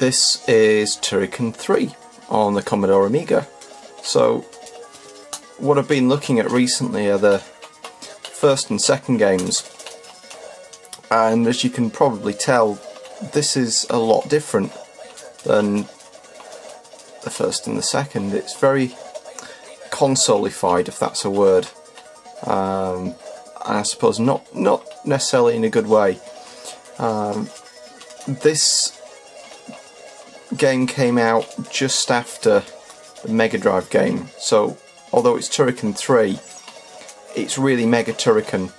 This is Turrican 3 on the Commodore Amiga. So what I've been looking at recently are the first and second games, and as you can probably tell, this is a lot different than the first and the second. It's very consolified, if that's a word, and I suppose not necessarily in a good way. This game came out just after the Mega Drive game, so although it's Turrican 3, it's really Mega Turrican.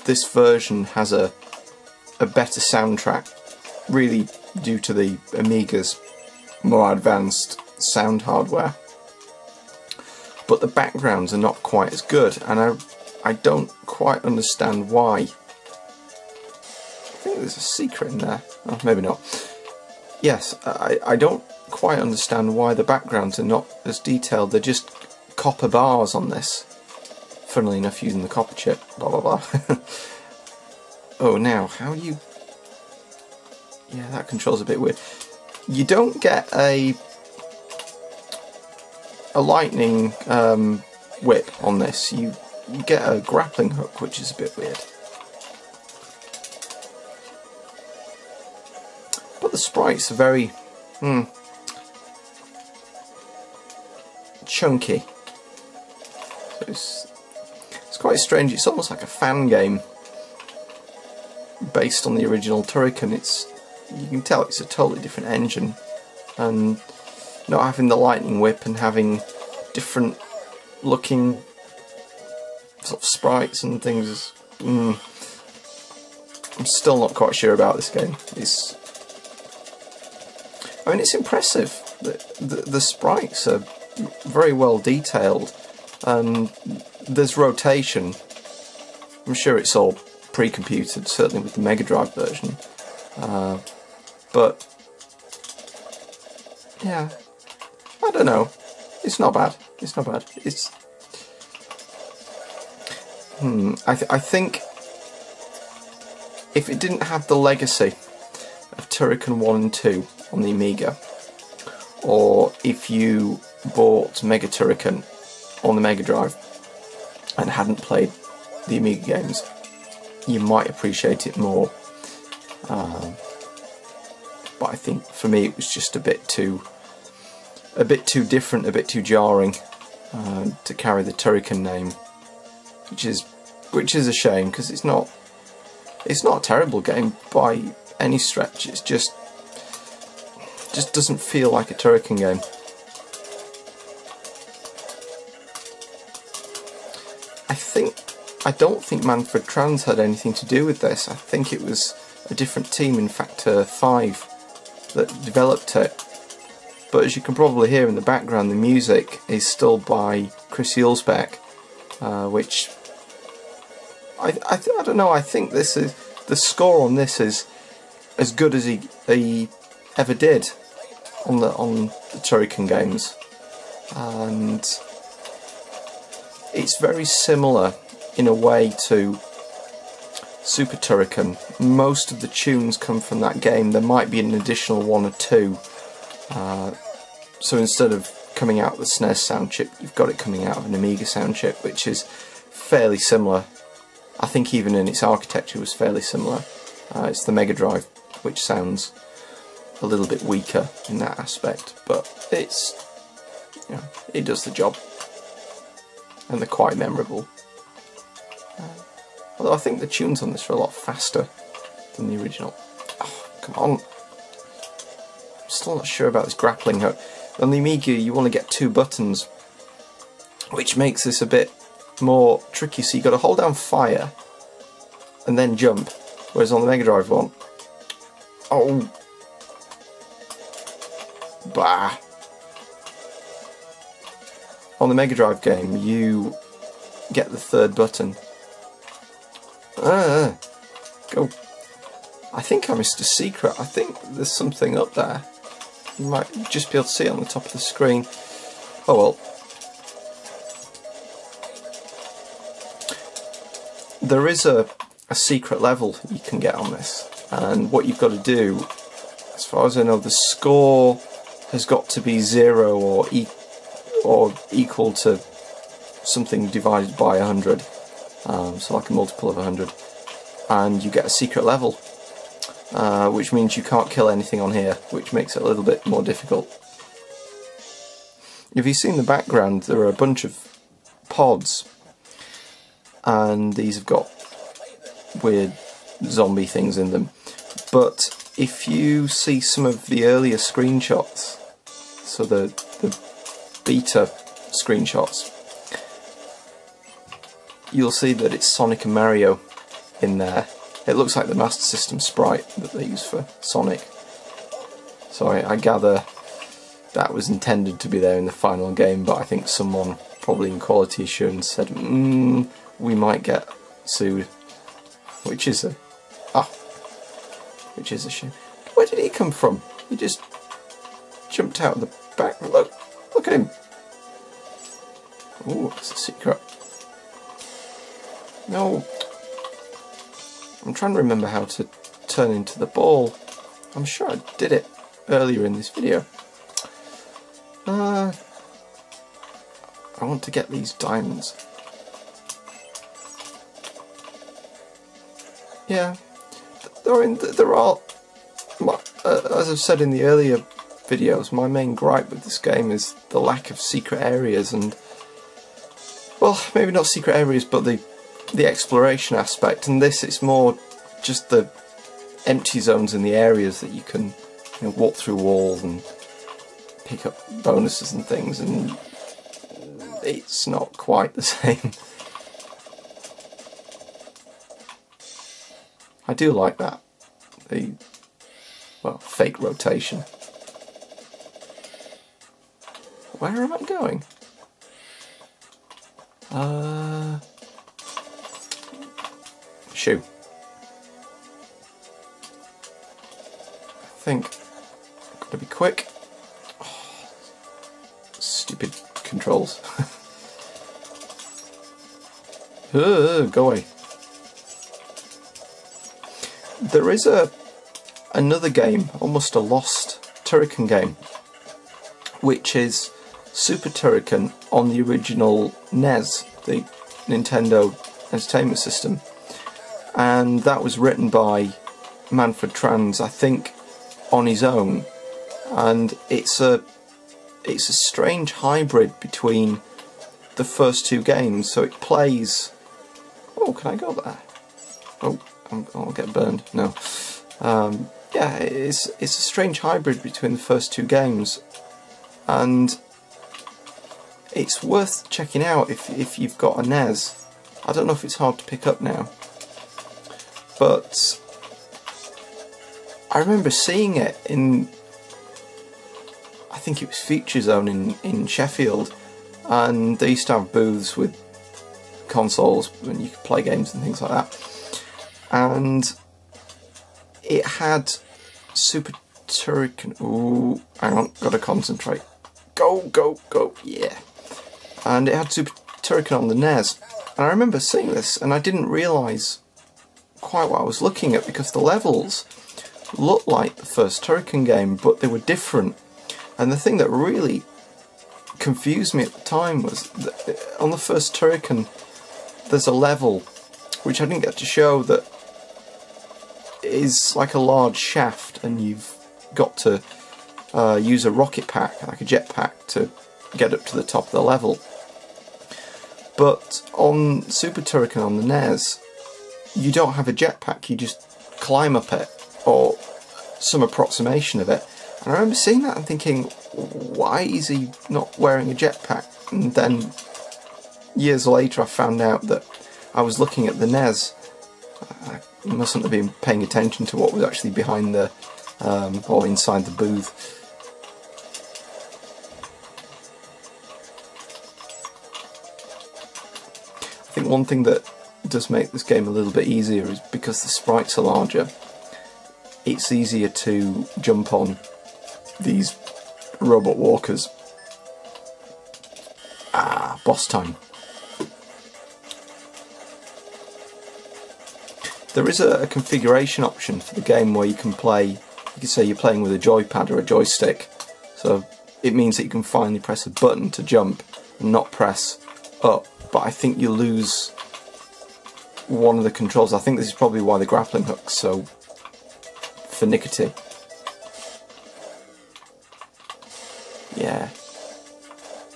This version has a better soundtrack, really due to the Amiga's more advanced sound hardware. But the backgrounds are not quite as good, and I don't quite understand why. I think there's a secret in there. Oh, maybe not. Yes, I don't quite understand why the backgrounds are not as detailed. They're just copper bars on this. Funnily enough, using the copper chip. Blah blah blah. Oh, now how you? Yeah, that control's a bit weird. You don't get a lightning whip on this. You get a grappling hook, which is a bit weird. But the sprites are very chunky. So it's quite strange. It's almost like a fan game based on the original Turrican. You can tell it's a totally different engine, and not having the lightning whip and having different looking sort of sprites and things. I'm still not quite sure about this game. I mean, it's impressive. The sprites are very well detailed, and there's rotation. I'm sure it's all pre-computed, certainly with the Mega Drive version. But yeah, I don't know. It's not bad. It's not bad. I think if it didn't have the legacy of Turrican 1 and 2 on the Amiga, or if you bought Mega Turrican on the Mega Drive and hadn't played the Amiga games, you might appreciate it more. But I think for me it was just a bit too different, a bit too jarring to carry the Turrican name, which is a shame, because it's not a terrible game by any stretch. It's just doesn't feel like a Turrican game. I don't think Manfred Trans had anything to do with this. I think it was a different team, in fact 5, that developed it. But as you can probably hear in the background, the music is still by Chris Hulsbeck, which I don't know. I think this is the score on this is as good as he ever did on the Turrican games, and it's very similar in a way to Super Turrican. Most of the tunes come from that game. There might be an additional one or two. So instead of coming out of the SNES sound chip, you've got it coming out of an Amiga sound chip, which is fairly similar. I think even in its architecture was fairly similar. It's the Mega Drive which sounds a little bit weaker in that aspect, but it does the job, and they're quite memorable. Although I think the tunes on this are a lot faster than the original. Oh, come on. I'm still not sure about this grappling hook. On the Amiga you want to get 2 buttons, which makes this a bit more tricky, so you've got to hold down fire and then jump, whereas on the Mega Drive one, oh, bah. On the Mega Drive game you get the 3rd button. Go. I think I missed a secret. I think there's something up there. You might just be able to see it on the top of the screen. Oh well. There is a secret level you can get on this, and what you've got to do as far as I know, the score has got to be 0 or equal to something divided by 100, so like a multiple of 100, and you get a secret level, which means you can't kill anything on here, which makes it a little bit more difficult. If you see in the background, there are a bunch of pods, and these have got weird zombie things in them, but if you see some of the earlier screenshots, so the beta screenshots, you'll see that it's Sonic and Mario in there. It looks like the Master System sprite that they use for Sonic. So I gather that was intended to be there in the final game, but I think someone, probably in quality assurance, said, we might get sued. Which is a shame. Where did he come from? He just jumped out of the back. Look at him. Ooh, it's a secret. No. I'm trying to remember how to turn into the ball. I'm sure I did it earlier in this video. I want to get these diamonds. Yeah, there are, as I've said in the earlier videos, my main gripe with this game is the lack of secret areas, and, well, maybe not secret areas, but the exploration aspect. And this, it's more just the empty zones in the areas that you can, walk through walls and pick up bonuses and things, and it's not quite the same. I do like that, fake rotation. Where am I going? Shoe. I think I've got to be quick. Oh, stupid controls. Go away. There is another game, almost a lost Turrican game, which is Super Turrican on the original NES, the Nintendo Entertainment System, and that was written by Manfred Trans, I think, on his own, and it's a strange hybrid between the first two games. So it plays. Oh, can I go there? Oh. I'll get burned. No. Yeah, it's a strange hybrid between the first two games, and it's worth checking out if you've got a NES. I don't know if it's hard to pick up now, but I remember seeing it in, I think it was Feature Zone in Sheffield, and they used to have booths with consoles and you could play games and things like that. And it had Super Turrican. Ooh, hang on, gotta concentrate. Go, yeah. And it had Super Turrican on the NES. And I remember seeing this, and I didn't realise quite what I was looking at, because the levels looked like the first Turrican game, but they were different. And the thing that really confused me at the time was that on the first Turrican, there's a level, which I didn't get to show, that is like a large shaft, and you've got to use a rocket pack, like a jetpack, to get up to the top of the level. But on Super Turrican on the NES, you don't have a jetpack, you just climb up it, or some approximation of it. And I remember seeing that and thinking, why is he not wearing a jetpack? And then years later I found out that I was looking at the NES. I mustn't have been paying attention to what was actually behind the, or inside the booth. I think one thing that does make this game a little bit easier is because the sprites are larger, it's easier to jump on these robot walkers. Ah, boss time. There is a configuration option for the game where you can play you could say you're playing with a joypad or a joystick, so it means that you can finally press a button to jump and not press up, but I think you lose one of the controls. I think this is probably why the grappling hook's so finicky. Yeah.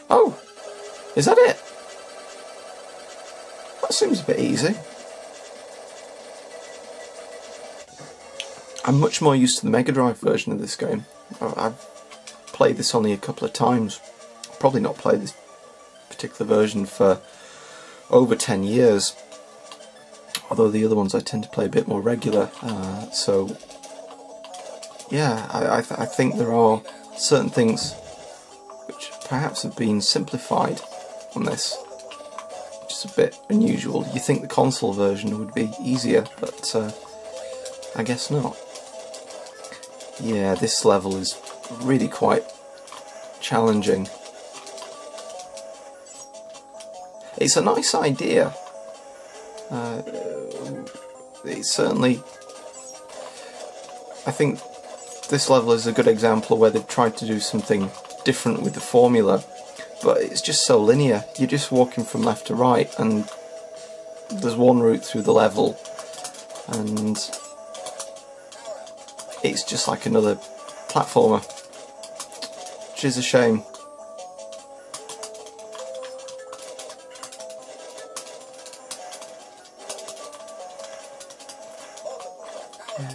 Oh! Is that it? That seems a bit easy. I'm much more used to the Mega Drive version of this game. I've played this only a couple of times. Probably not played this particular version for over 10 years. Although the other ones I tend to play a bit more regular. So, yeah, I think there are certain things which perhaps have been simplified on this, which is a bit unusual. You think the console version would be easier, but I guess not. Yeah, this level is really quite challenging. It's a nice idea. It's certainly... I think this level is a good example of where they've tried to do something different with the formula, but it's just so linear. You're just walking from left to right, and there's one route through the level, and it's just like another platformer, which is a shame. Yeah.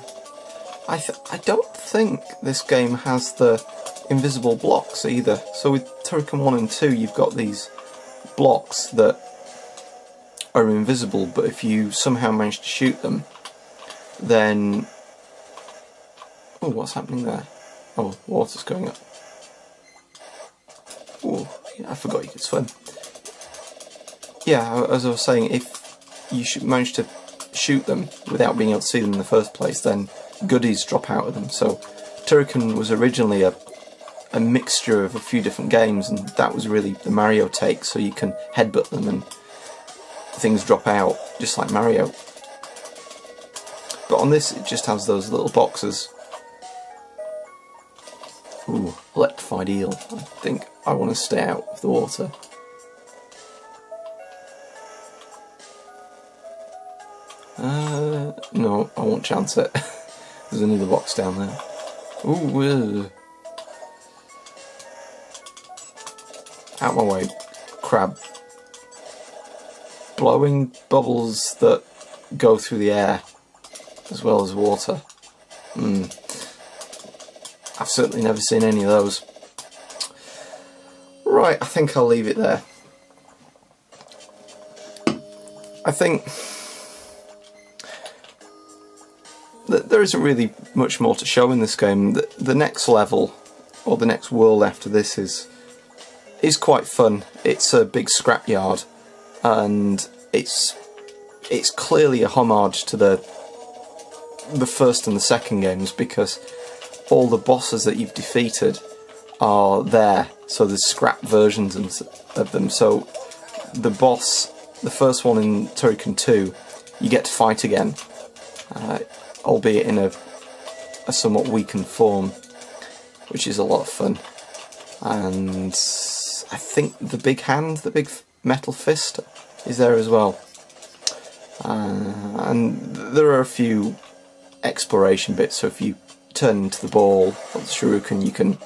I don't think this game has the invisible blocks either. So with Turrican 1 and 2 you've got these blocks that are invisible, but if you somehow manage to shoot them, then... Oh, what's happening there? Oh, water's going up. Oh, yeah, I forgot you could swim. Yeah, as I was saying, if you manage to shoot them without being able to see them in the first place, then goodies drop out of them. So Turrican was originally a mixture of a few different games, and that was really the Mario take, so you can headbutt them and things drop out, just like Mario. But on this it just has those little boxes. Ooh, electrified eel. I think I want to stay out of the water. No, I won't chance it. There's another box down there. Ooh, out my way, crab. Blowing bubbles that go through the air as well as water. I've certainly never seen any of those. Right, I think I'll leave it there. I think that there isn't really much more to show in this game. The next level, or the next world after this, is quite fun. It's a big scrapyard, and it's clearly a homage to the first and the second games, because all the bosses that you've defeated are there, so there's scrap versions of them. So the boss, the first one in Turrican 2, you get to fight again, albeit in a somewhat weakened form, which is a lot of fun. And I think the big hand, the big metal fist, is there as well. And there are a few exploration bits, so if you turn into the ball or the shuriken, you can...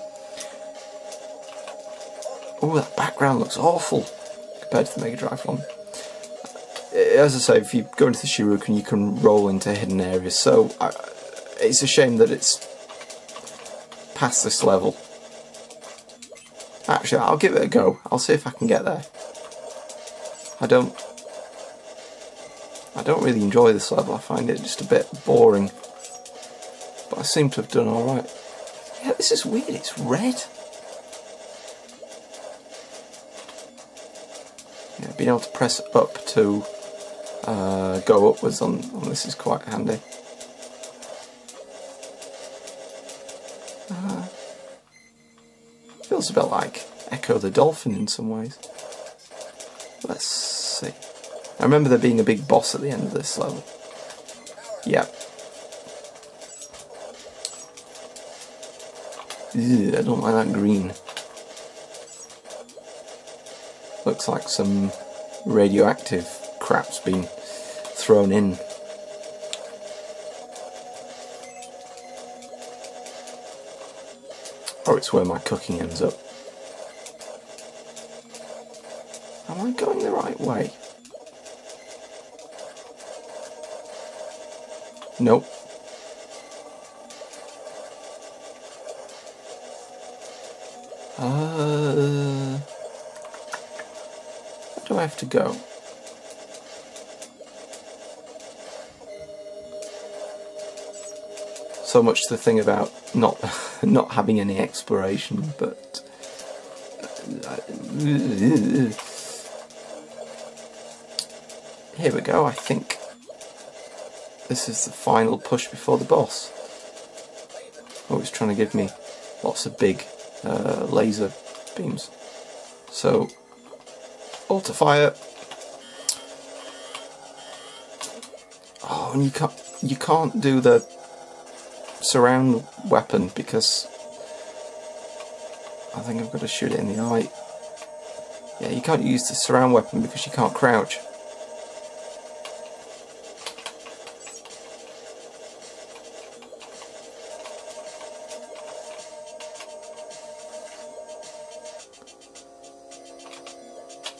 Oh, that background looks awful compared to the Mega Drive one. As I say, if you go into the shuriken, you can roll into hidden areas, so it's a shame that it's past this level. Actually, I'll give it a go. I'll see if I can get there. I don't really enjoy this level. I find it just a bit boring. But I seem to have done alright. Yeah, this is weird. It's red. Yeah, being able to press up to go upwards on this is quite handy. Feels a bit like Echo the Dolphin in some ways. Let's see. I remember there being a big boss at the end of this level. Yep. Ew, I don't like that green. Looks like some radioactive crap's been thrown in. Or it's where my cooking ends up. Am I going the right way? Nope. Where do I have to go? So much the thing about not having any exploration, but here we go. I think this is the final push before the boss. Oh, it's trying to give me lots of big laser beams. So, auto fire. Oh, and you can't do the surround weapon because I think I've got to shoot it in the eye. Yeah, you can't use the surround weapon because you can't crouch.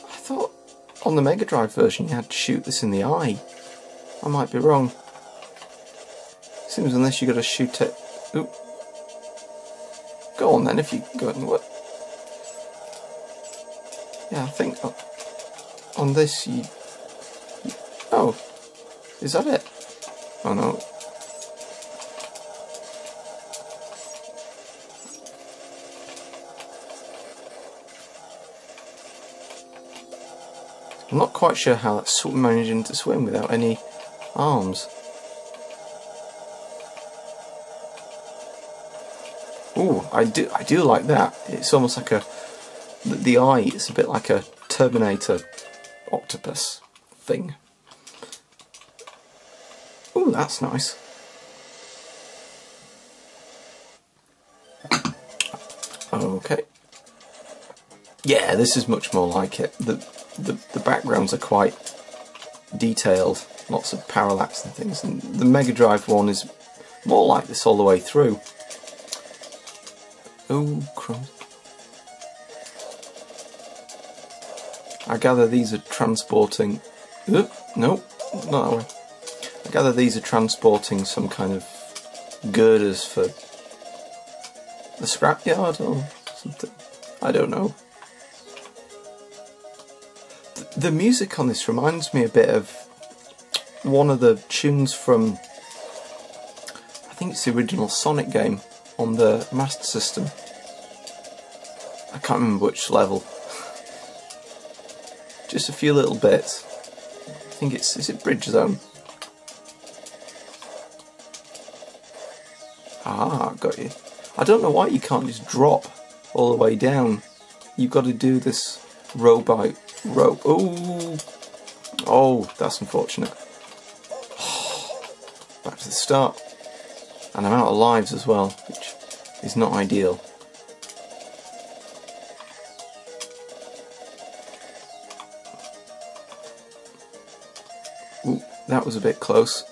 I thought on the Mega Drive version you had to shoot this in the eye. I might be wrong. Seems unless you got to shoot it. Oop. Go on then, if you go and what? Yeah, I think on this you. Oh, is that it? Oh no. I'm not quite sure how that's managing to swim without any arms. Ooh, I do like that. It's almost like the eye is a bit like a Terminator octopus thing. Ooh, that's nice. Okay. Yeah, this is much more like it. The backgrounds are quite detailed, lots of parallax and things, and the Mega Drive one is more like this all the way through. Oh, crumbs. I gather these are transporting... Nope, not that way. I gather these are transporting some kind of girders for the scrapyard or something. I don't know. The music on this reminds me a bit of one of the tunes from... I think it's the original Sonic game on the Master System. I can't remember which level. Just a few little bits. I think it's... is it Bridge Zone? Ah, got you. I don't know why you can't just drop all the way down. You've got to do this row by row. Oh, oh, that's unfortunate. Back to the start. And I'm out of lives as well, which is not ideal. Ooh, that was a bit close.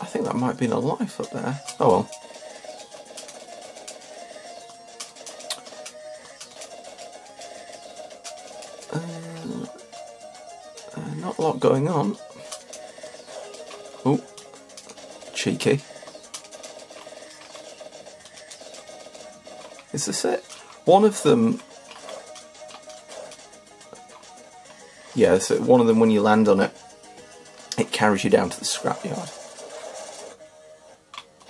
I think that might have been a life up there. Oh well. Not a lot going on. Oh, cheeky. Is this it? One of them... yeah, so one of them, when you land on it, it carries you down to the scrapyard.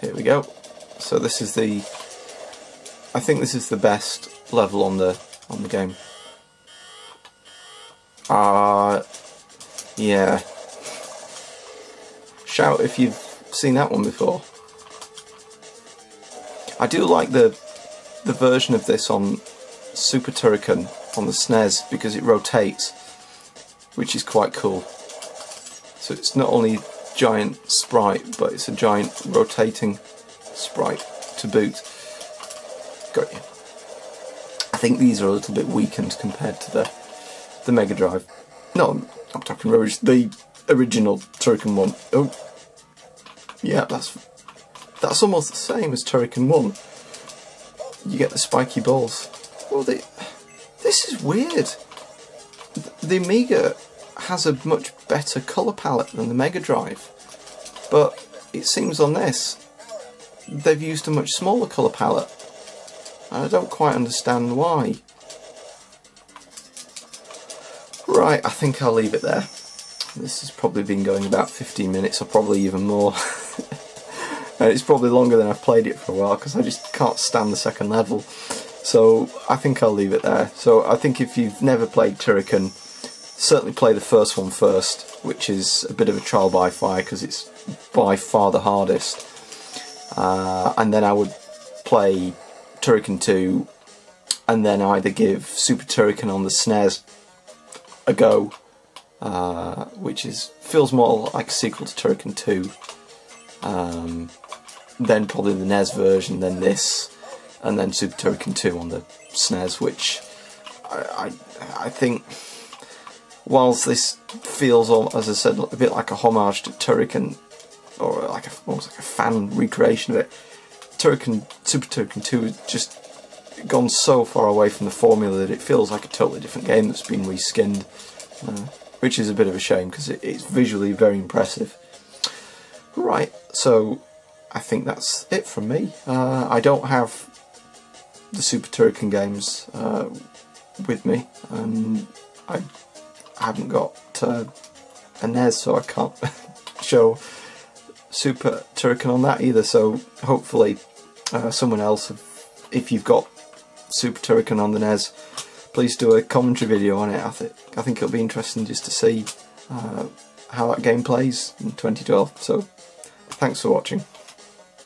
Here we go. So this is the... I think this is the best level on the game. Yeah. Shout if you've seen that one before. I do like the version of this on Super Turrican on the SNES because it rotates, which is quite cool. So it's not only giant sprite, but it's a giant rotating sprite to boot. Got you. I think these are a little bit weakened compared to the Mega Drive. No, I'm talking rubbish. The original Turrican 1. Oh, yeah, that's almost the same as Turrican 1. You get the spiky balls. Well, this is weird. The Amiga has a much better colour palette than the Mega Drive, but it seems on this they've used a much smaller colour palette, and I don't quite understand why. Right, I think I'll leave it there. This has probably been going about 15 minutes, or probably even more. And it's probably longer than I've played it for a while, because I just can't stand the second level. So I think I'll leave it there. So I think if you've never played Turrican, certainly play the first one first, which is a bit of a trial by fire because it's by far the hardest. And then I would play Turrican 2, and then either give Super Turrican on the SNES a go, which feels more like a sequel to Turrican 2. Then probably the NES version, then this, and then Super Turrican 2 on the SNES, which I think, whilst this feels, as I said, a bit like a homage to Turrican, or almost like a fan recreation of it, Super Turrican 2 has just gone so far away from the formula that it feels like a totally different game that's been reskinned, which is a bit of a shame because it's visually very impressive. Right, so I think that's it from me. I don't have the Super Turrican games with me, and I haven't got a NES, so I can't show Super Turrican on that either. So hopefully someone else, if you've got Super Turrican on the NES, please do a commentary video on it. I think it'll be interesting just to see how that game plays in 2012. So thanks for watching.